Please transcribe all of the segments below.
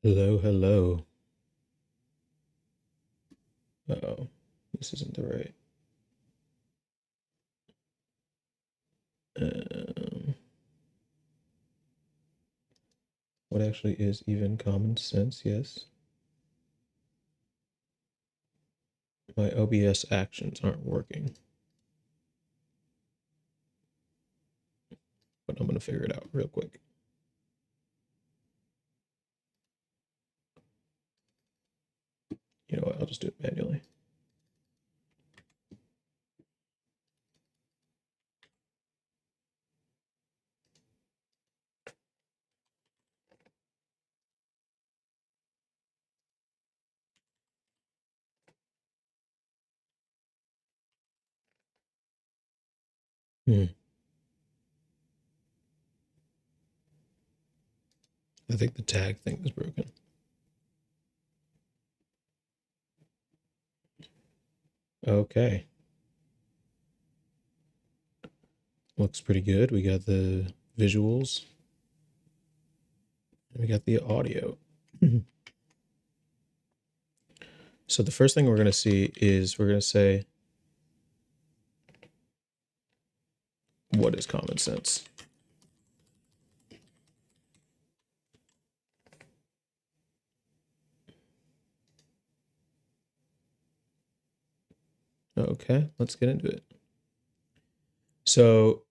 Hello, hello. Uh-oh, this isn't the right. Um, what actually is even common sense? Yes. My OBS actions aren't working, but I'm going to figure it out real quick. You know what? I'll just do it manually. Hmm. I think the tag thing is broken. Okay. Looks pretty good. We got the visuals and we got the audio. So the first thing we're going to see is we're going to say, what is common sense? Okay, let's get into it. So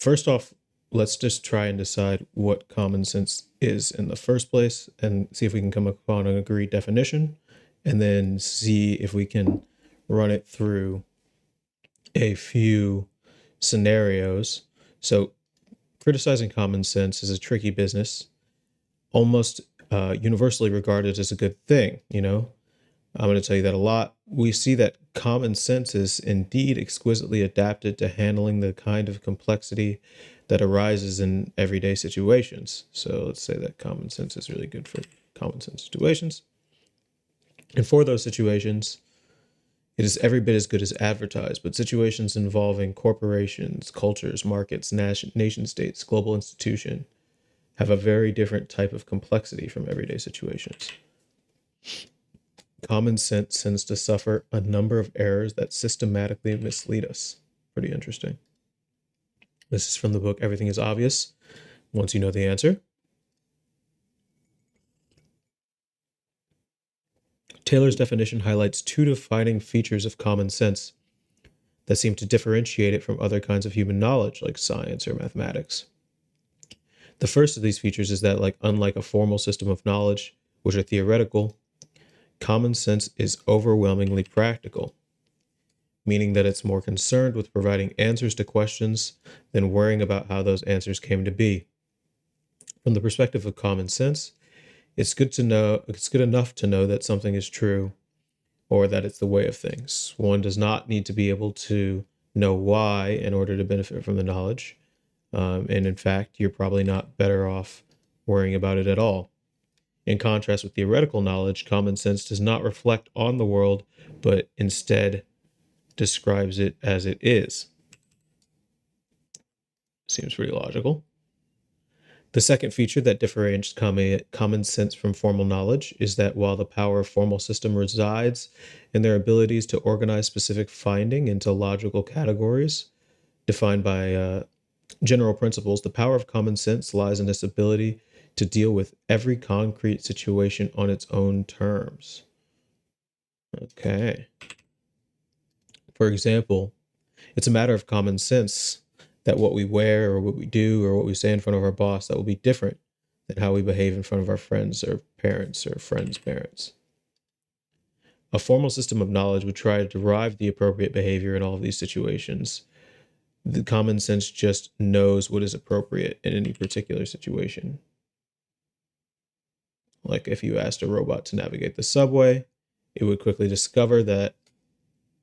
first off, let's just try and decide what common sense is in the first place and see if we can come upon an agreed definition, and then see if we can run it through a few scenarios. So, criticizing common sense is a tricky business, almost universally regarded as a good thing, you know? I'm going to tell you that a lot. We see that common sense is indeed exquisitely adapted to handling the kind of complexity that arises in everyday situations. So let's say that common sense is really good for common sense situations. And for those situations, it is every bit as good as advertised, but situations involving corporations, cultures, markets, nation states, global institution have a very different type of complexity from everyday situations. Common sense tends to suffer a number of errors that systematically mislead us. Pretty interesting. This is from the book Everything is Obvious Once You Know the Answer. Taylor's definition highlights two defining features of common sense that seem to differentiate it from other kinds of human knowledge, like science or mathematics. The first of these features is that, unlike a formal system of knowledge, which are theoretical, common sense is overwhelmingly practical, meaning that it's more concerned with providing answers to questions than worrying about how those answers came to be. From the perspective of common sense, it's good enough to know that something is true or that it's the way of things. One does not need to be able to know why in order to benefit from the knowledge. And in fact, you're probably not better off worrying about it at all. In contrast with theoretical knowledge, common sense does not reflect on the world, but instead describes it as it is. Seems pretty logical. The second feature that differentiates common sense from formal knowledge is that while the power of formal system resides in their abilities to organize specific finding into logical categories defined by general principles, the power of common sense lies in its ability to deal with every concrete situation on its own terms. Okay. For example, it's a matter of common sense that what we wear or what we do or what we say in front of our boss that will be different than how we behave in front of our friends or parents or friends' parents. A formal system of knowledge would try to derive the appropriate behavior in all of these situations. The common sense just knows what is appropriate in any particular situation. Like if you asked a robot to navigate the subway, it would quickly discover that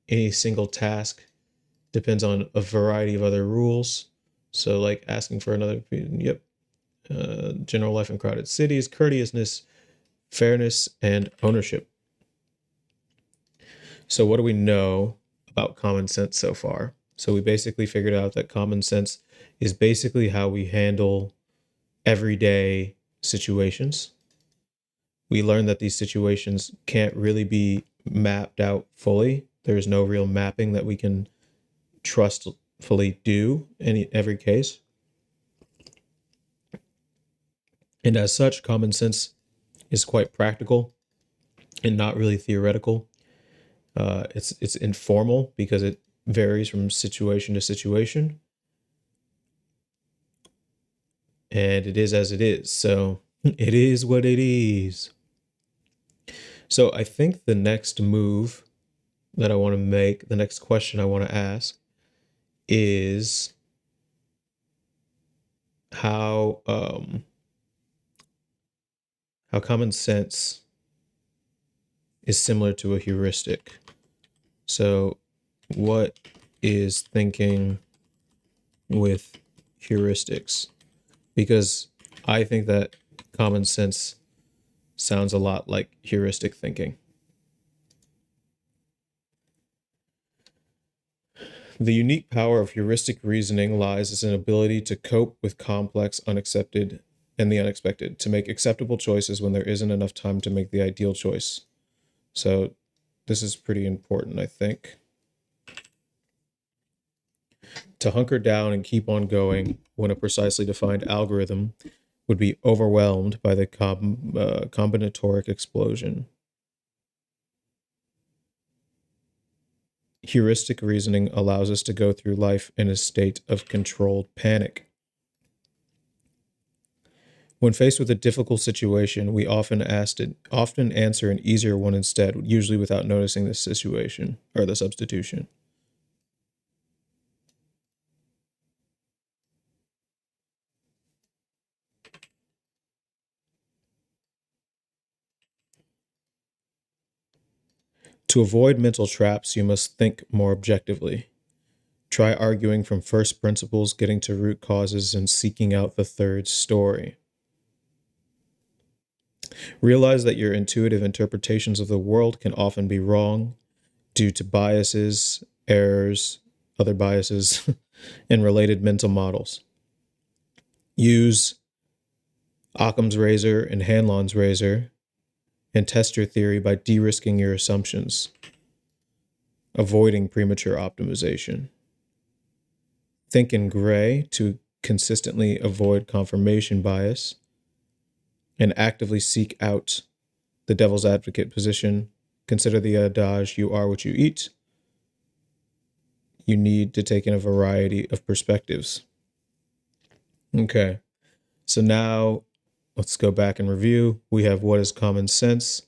any single task depends on a variety of other rules. So, like asking for another, yep, general life in crowded cities, courteousness, fairness, and ownership. So, what do we know about common sense so far? So, we basically figured out that common sense is basically how we handle everyday situations. we learn that these situations can't really be mapped out fully. There's no real mapping that we can trustfully do in every case. And as such, common sense is quite practical and not really theoretical. It's informal because it varies from situation to situation, and it is as it is. So it is what it is. So I think the next move that I want to make, the next question I want to ask, is how common sense is similar to a heuristic. So what is thinking with heuristics? Because I think that common sense sounds a lot like heuristic thinking. The unique power of heuristic reasoning lies in an ability to cope with complex, unaccepted, and the unexpected, to make acceptable choices when there isn't enough time to make the ideal choice. So this is pretty important, I think. To hunker down and keep on going when a precisely defined algorithm would be overwhelmed by the combinatoric explosion. Heuristic reasoning allows us to go through life in a state of controlled panic. When faced with a difficult situation, we often answer an easier one instead, usually without noticing the situation or the substitution. To avoid mental traps, you must think more objectively. Try arguing from first principles, getting to root causes, and seeking out the third story. Realize that your intuitive interpretations of the world can often be wrong due to biases, errors, other biases, and related mental models. Use Occam's razor and Hanlon's razor and test your theory by de-risking your assumptions, avoiding premature optimization. Think in gray to consistently avoid confirmation bias, and actively seek out the devil's advocate position. Consider the adage, you are what you eat. You need to take in a variety of perspectives. Okay, so now let's go back and review. We have what is common sense.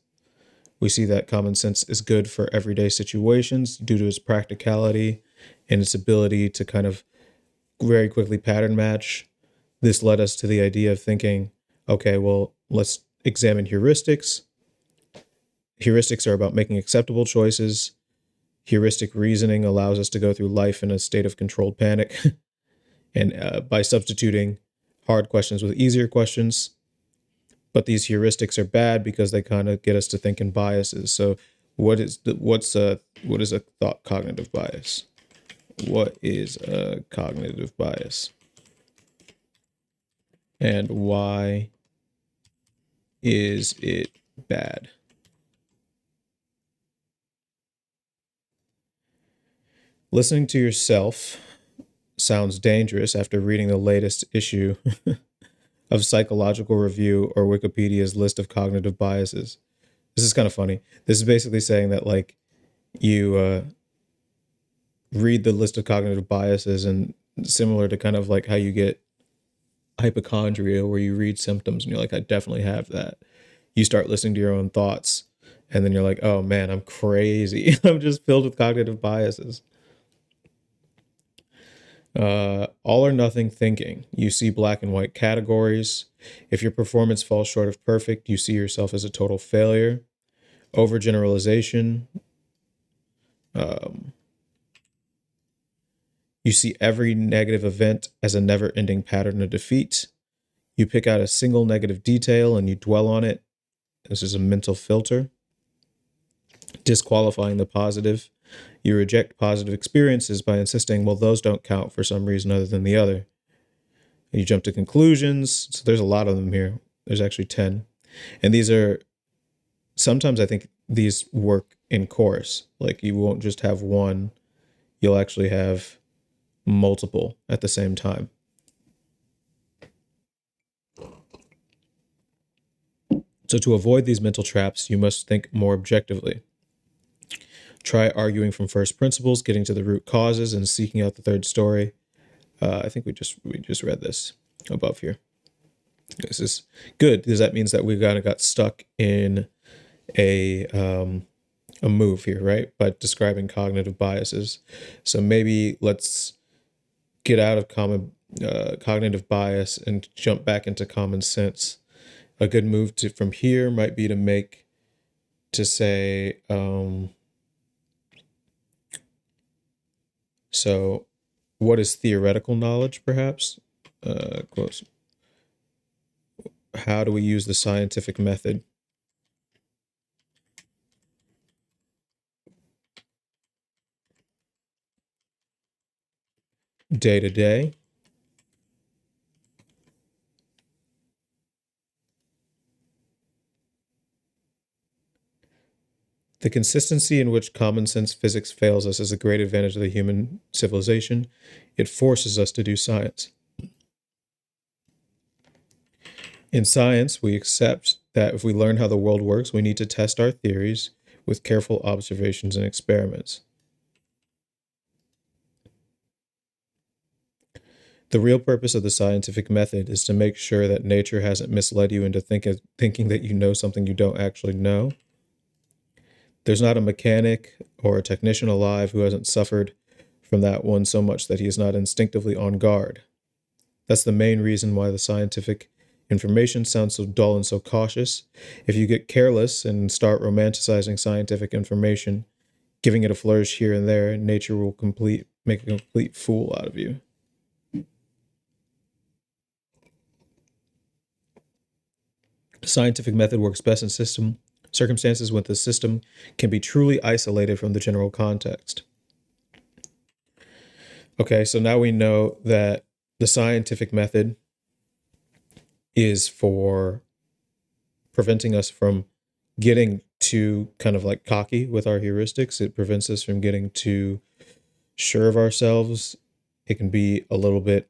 We see that common sense is good for everyday situations due to its practicality and its ability to kind of very quickly pattern match. This led us to the idea of thinking, okay, well, let's examine heuristics. Heuristics are about making acceptable choices. Heuristic reasoning allows us to go through life in a state of controlled panic and by substituting hard questions with easier questions. But these heuristics are bad because they kind of get us to think in biases. So what is a thought cognitive bias? What is a cognitive bias? And why is it bad? Listening to yourself sounds dangerous after reading the latest issue of Psychological Review or Wikipedia's list of cognitive biases. This is kind of funny. This is basically saying that, like, you read the list of cognitive biases, and similar to kind of like how you get hypochondria, where you read symptoms and you're like, I definitely have that. You start listening to your own thoughts, and then you're like, oh man, I'm crazy. I'm just filled with cognitive biases. All or nothing thinking. You see black and white categories. If your performance falls short of perfect, you see yourself as a total failure. Overgeneralization. You see every negative event as a never-ending pattern of defeat. You pick out a single negative detail and you dwell on it. This is a mental filter. Disqualifying the positive. You reject positive experiences by insisting, well, those don't count for some reason other than the other. And you jump to conclusions. So there's a lot of them here. There's actually 10. And these are sometimes I think these work in chorus. Like you won't just have one, you'll actually have multiple at the same time. So to avoid these mental traps, you must think more objectively. Try arguing from first principles, getting to the root causes, and seeking out the third story. I think we just read this above here. This is good because that means that we kind of got stuck in a move here, right? By describing cognitive biases. So maybe let's get out of cognitive bias and jump back into common sense. A good move from here might be to say, so what is theoretical knowledge, perhaps? Close. How do we use the scientific method? Day to day. The consistency in which common sense physics fails us is a great advantage of the human civilization. It forces us to do science. In science, we accept that if we learn how the world works, we need to test our theories with careful observations and experiments. The real purpose of the scientific method is to make sure that nature hasn't misled you into thinking that you know something you don't actually know. There's not a mechanic or a technician alive who hasn't suffered from that one so much that he is not instinctively on guard. That's the main reason why the scientific information sounds so dull and so cautious. If you get careless and start romanticizing scientific information, giving it a flourish here and there, nature will make a complete fool out of you. The scientific method works best in circumstances when the system can be truly isolated from the general context. Okay, so now we know that the scientific method is for preventing us from getting too kind of like cocky with our heuristics. It prevents us from getting too sure of ourselves. It can be a little bit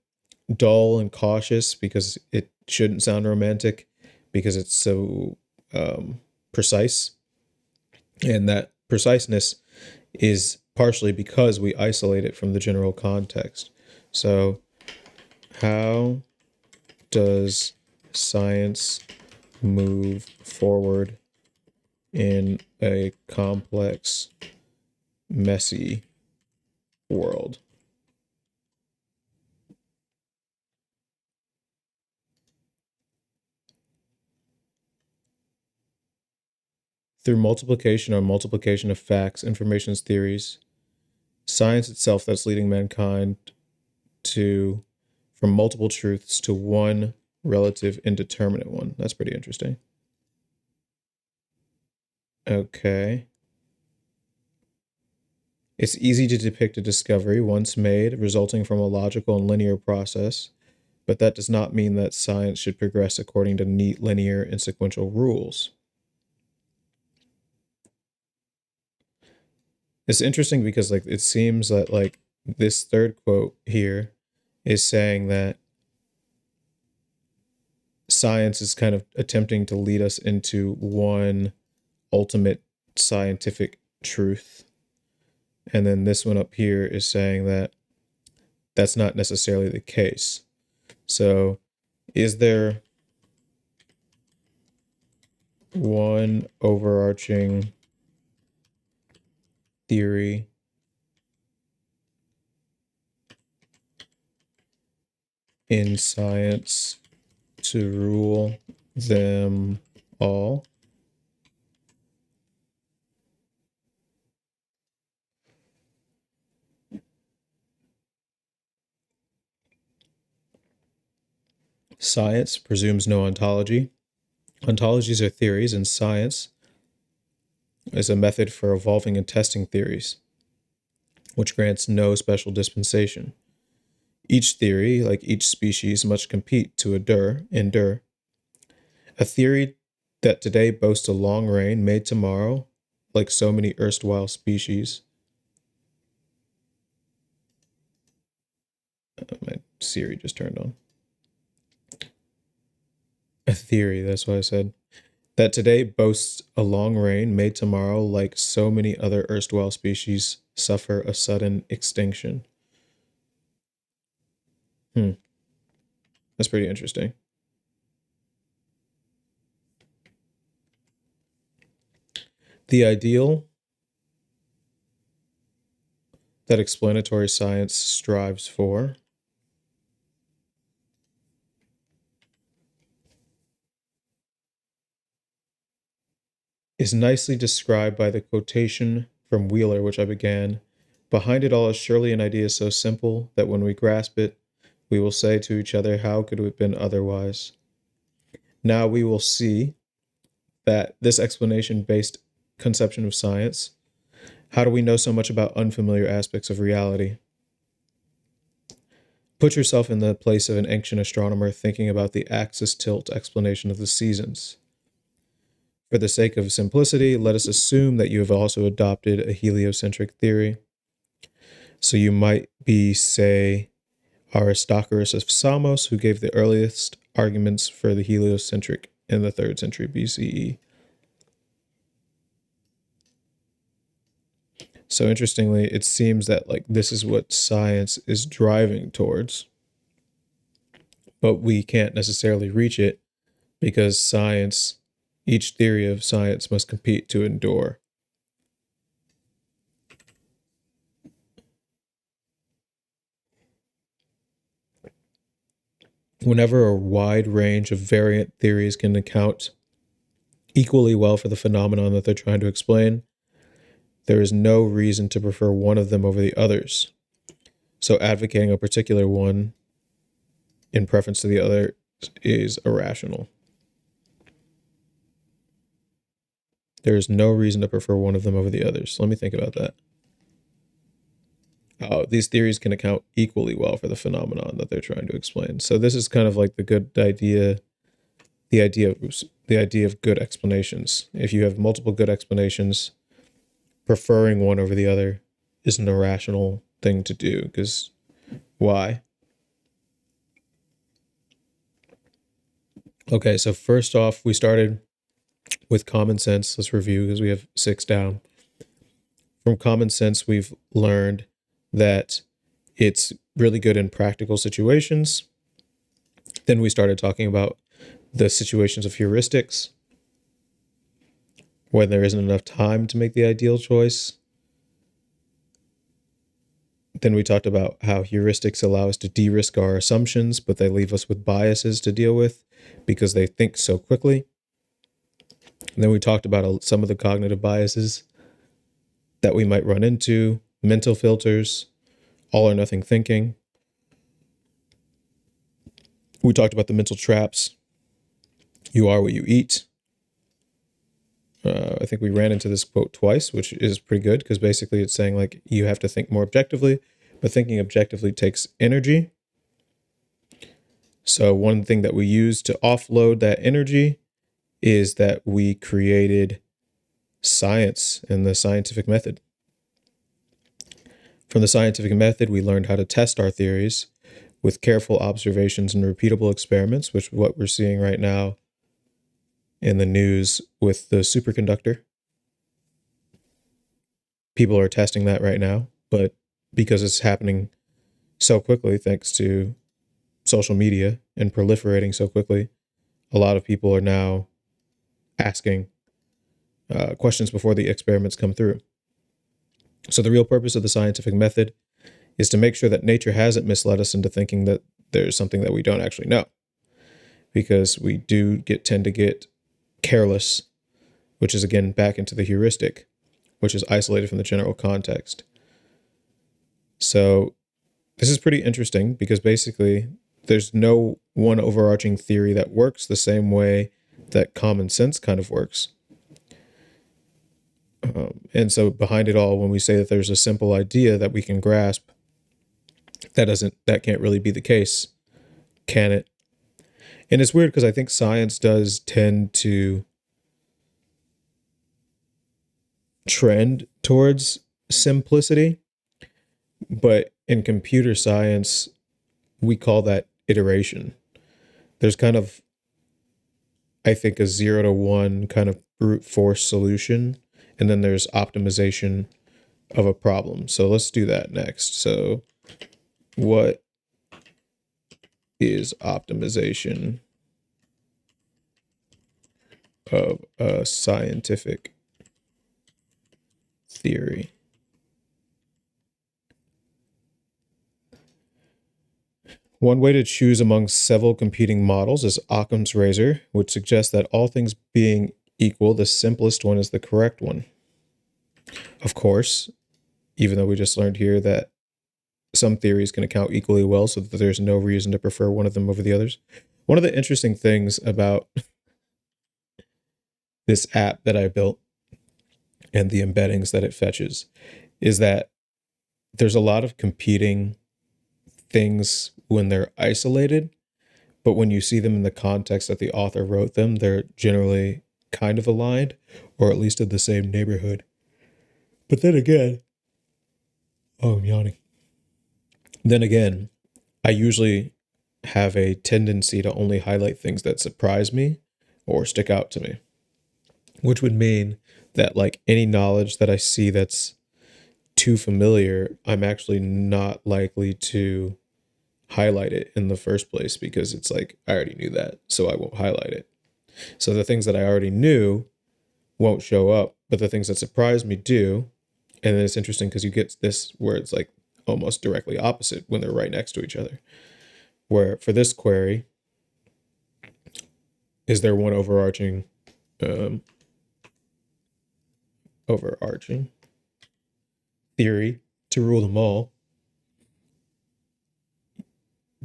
dull and cautious because it shouldn't sound romantic because it's so precise. And that preciseness is partially because we isolate it from the general context. So, how does science move forward in a complex, messy world? Through multiplication or multiplication of facts, information's theories, science itself that's leading mankind from multiple truths to one relative indeterminate one. That's pretty interesting. Okay. It's easy to depict a discovery once made resulting from a logical and linear process, but that does not mean that science should progress according to neat, linear, and sequential rules. It's interesting because like it seems that like this third quote here is saying that science is kind of attempting to lead us into one ultimate scientific truth. And then this one up here is saying that that's not necessarily the case. So, is there one overarching theory in science to rule them all? Science presumes no ontology. Ontologies are theories, and science is a method for evolving and testing theories, which grants no special dispensation. Each theory, like each species, must compete to endure. A theory that today boasts a long reign made tomorrow, like so many erstwhile species. My Siri just turned on. A theory, that's what I said. That today boasts a long reign made tomorrow, like so many other erstwhile species, suffer a sudden extinction. That's pretty interesting. The ideal that explanatory science strives for is nicely described by the quotation from Wheeler, which I began. Behind it all is surely an idea so simple that when we grasp it, we will say to each other, how could it have been otherwise? Now we will see that this explanation based conception of science, how do we know so much about unfamiliar aspects of reality? Put yourself in the place of an ancient astronomer thinking about the axis tilt explanation of the seasons. For the sake of simplicity, let us assume that you have also adopted a heliocentric theory. So you might be, say, Aristarchus of Samos, who gave the earliest arguments for the heliocentric in the 3rd century BCE. So interestingly, it seems that like this is what science is driving towards, but we can't necessarily reach it because science, each theory of science must compete to endure. Whenever a wide range of variant theories can account equally well for the phenomenon that they're trying to explain, there is no reason to prefer one of them over the others. So advocating a particular one in preference to the other is irrational. There is no reason to prefer one of them over the others. Let me think about that. These theories can account equally well for the phenomenon that they're trying to explain. So this is kind of like the good idea, the idea of good explanations. If you have multiple good explanations, preferring one over the other is an irrational thing to do, because why? Okay, so first off, we started with common sense. Let's review because we have 6 down. From common sense, we've learned that it's really good in practical situations. Then we started talking about the situations of heuristics, when there isn't enough time to make the ideal choice. Then we talked about how heuristics allow us to de-risk our assumptions, but they leave us with biases to deal with because they think so quickly. And then we talked about some of the cognitive biases that we might run into, mental filters, all or nothing thinking. We talked about the mental traps. You are what you eat. I think we ran into this quote twice, which is pretty good because basically it's saying like you have to think more objectively, but thinking objectively takes energy. So one thing that we use to offload that energy is that we created science and the scientific method. From the scientific method, we learned how to test our theories with careful observations and repeatable experiments, which is what we're seeing right now in the news with the superconductor. People are testing that right now, but because it's happening so quickly, thanks to social media and proliferating so quickly, a lot of people are now asking questions before the experiments come through. So the real purpose of the scientific method is to make sure that nature hasn't misled us into thinking that there's something that we don't actually know, because we do tend to get careless, which is again back into the heuristic, which is isolated from the general context. So this is pretty interesting because basically there's no one overarching theory that works the same way that common sense kind of works. And so behind it all, when we say that there's a simple idea that we can grasp, that can't really be the case, can it? And it's weird because I think science does tend to trend towards simplicity, but in computer science, we call that iteration. There's kind of, I think, a 0 to 1 kind of brute force solution, and then there's optimization of a problem. So let's do that next. So what is optimization of a scientific theory? One way to choose among several competing models is Occam's razor, which suggests that all things being equal, the simplest one is the correct one. Of course, even though we just learned here that some theories can account equally well, so that there's no reason to prefer one of them over the others. One of the interesting things about this app that I built and the embeddings that it fetches is that there's a lot of competing things when they're isolated, but when you see them in the context that the author wrote them, they're generally kind of aligned, or at least in the same neighborhood. But then again, oh, I'm yawning. Then again, I usually have a tendency to only highlight things that surprise me or stick out to me, which would mean that like any knowledge that I see that's too familiar, I'm actually not likely to highlight it in the first place, because it's like I already knew that, so I won't highlight it. So the things that I already knew won't show up, but the things that surprise me do. And then it's interesting because you get this where it's like almost directly opposite when they're right next to each other. Where for this query, is there one overarching theory to rule them all?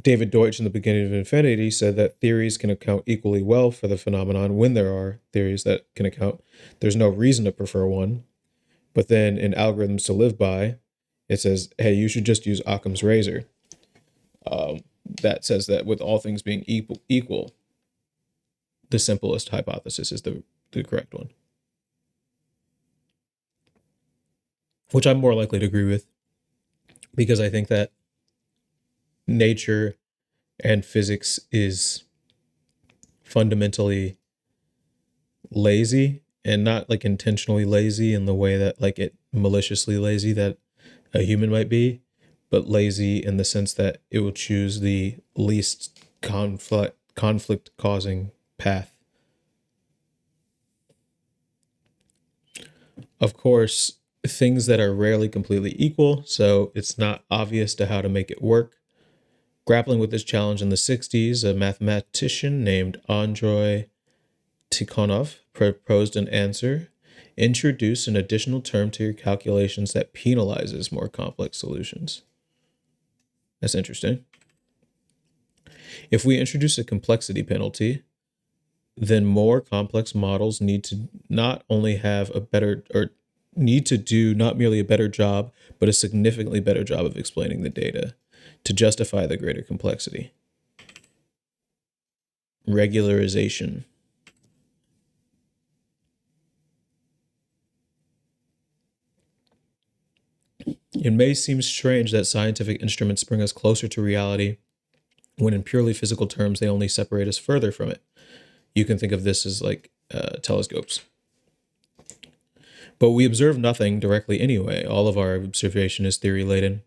David Deutsch in the beginning of Infinity said that theories can account equally well for the phenomenon when there are theories that can account. There's no reason to prefer one. But then in Algorithms to Live By, it says, hey, you should just use Occam's razor. That says that with all things being equal, the simplest hypothesis is the correct one. Which I'm more likely to agree with, because I think that nature and physics is fundamentally lazy, and not like intentionally lazy in the way that like it maliciously lazy that a human might be, but lazy in the sense that it will choose the least conflict causing path. Of course, things that are rarely completely equal, so it's not obvious to how to make it work. Grappling with this challenge in the 60s, a mathematician named Andrei Tikhonov proposed an answer: introduce an additional term to your calculations that penalizes more complex solutions. That's interesting. If we introduce a complexity penalty, then more complex models need to not only have a better, or need to do not merely a better job, but a significantly better job of explaining the data to justify the greater complexity. Regularization. It may seem strange that scientific instruments bring us closer to reality when in purely physical terms they only separate us further from it. You can think of this as like telescopes. But we observe nothing directly anyway. All of our observation is theory-laden.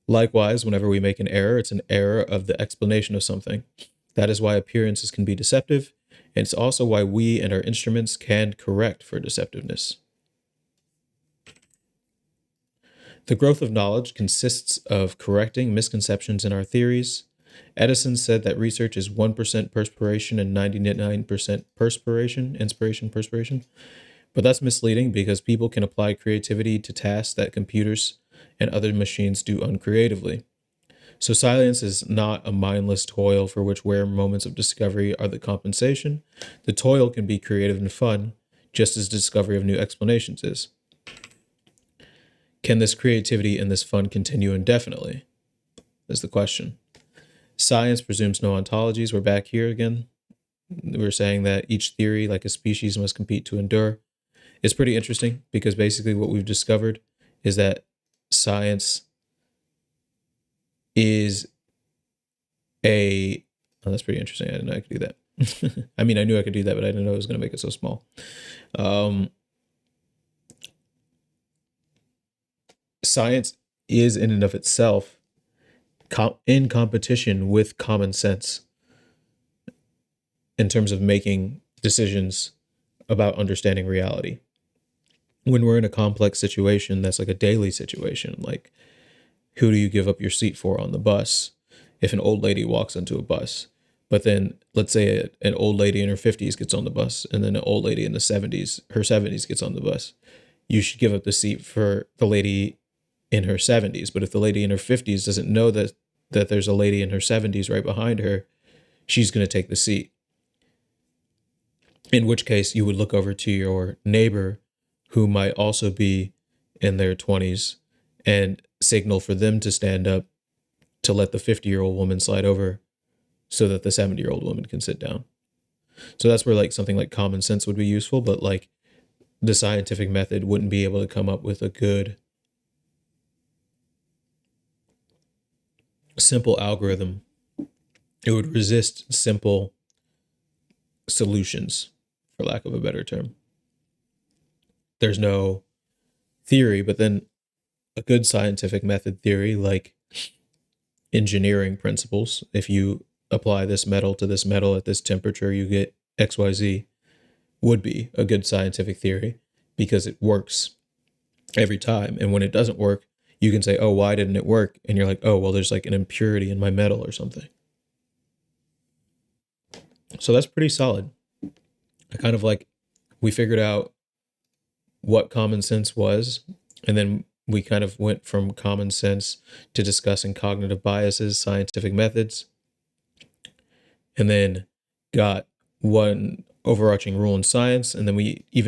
Likewise, whenever we make an error, it's an error of the explanation of something. That is why appearances can be deceptive, and it's also why we and our instruments can correct for deceptiveness. The growth of knowledge consists of correcting misconceptions in our theories. Edison said that research is 1% perspiration and 99% inspiration. But that's misleading, because people can apply creativity to tasks that computers and other machines do uncreatively. So science is not a mindless toil for which rare moments of discovery are the compensation. The toil can be creative and fun, just as discovery of new explanations is. Can this creativity and this fun continue indefinitely? Is the question. Science presumes no ontologies. We're back here again. We're saying that each theory, like a species, must compete to endure. It's pretty interesting because basically what we've discovered is that science is a. Oh, that's pretty interesting. I didn't know I could do that. I mean, I knew I could do that, but I didn't know it was going to make it so small. Science is in and of itself in competition with common sense in terms of making decisions about understanding reality. When we're in a complex situation that's like a daily situation, like who do you give up your seat for on the bus if an old lady walks into a bus? But then let's say an old lady in her 50s gets on the bus, and then an old lady in the 70s, her 70s gets on the bus. You should give up the seat for the lady in her 70s. But if the lady in her 50s doesn't know that there's a lady in her 70s right behind her, she's going to take the seat. In which case, you would look over to your neighbor who might also be in their 20s and signal for them to stand up to let the 50-year-old woman slide over so that the 70-year-old woman can sit down. So that's where like something like common sense would be useful, but like the scientific method wouldn't be able to come up with a good simple algorithm. It would resist simple solutions, for lack of a better term. There's no theory, but then a good scientific method theory, like engineering principles, if you apply this metal to this metal at this temperature, you get XYZ, would be a good scientific theory because it works every time. And when it doesn't work, you can say, oh, why didn't it work? And you're like, oh, well, there's like an impurity in my metal or something. So that's pretty solid. I kind of like, we figured out what common sense was, and then we kind of went from common sense to discussing cognitive biases, scientific methods, and then got one overarching rule in science. And then we even